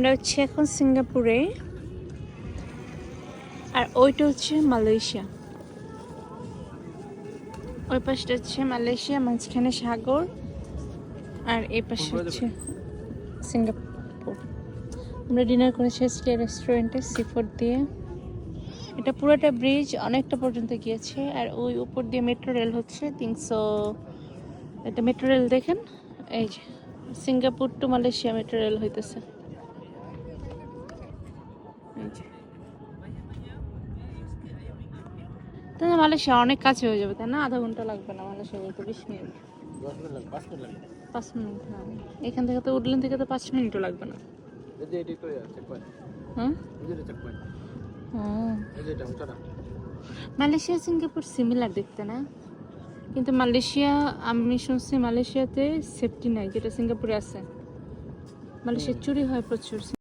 আমরা হচ্ছে এখন সিঙ্গাপুরে, আর ওইটা হচ্ছে মালয়েশিয়া। ওই পাশটা হচ্ছে মালয়েশিয়া, মাঝখানে সাগর, আর এই পাশে হচ্ছে সিঙ্গাপুর। আমরা ডিনার করেছি আজকে রেস্টুরেন্টে সি ফুড দিয়ে। এটা পুরোটা ব্রিজ অনেকটা পর্যন্ত গিয়েছে, আর ওই উপর দিয়ে মেট্রো রেল হচ্ছে 300। এটা মেট্রো রেল দেখেন, এই যে Singapore two Malaysia metro rail হইতেছে। তাহলে মালয়েশিয়া অনেক কাছে হয়ে যাবে, তাই না? আধা ঘন্টা লাগবে না, মালয়েশিয়া বলতে 20 মিনিট, 5 মিনিট। হ্যাঁ, এখান থেকে তো উডল্যান্ড থেকে তো 5 মিনিটও লাগবে না। হ্যাঁ, মালয়েশিয়া সিঙ্গাপুর সিমিলার দেখতে না, কিন্তু মালয়েশিয়া আমি শুনছি মালয়েশিয়াতে সেফটি নাই, যেটা সিঙ্গাপুরে আছে। মালয়েশিয়ার চুরি হয় প্রচুর।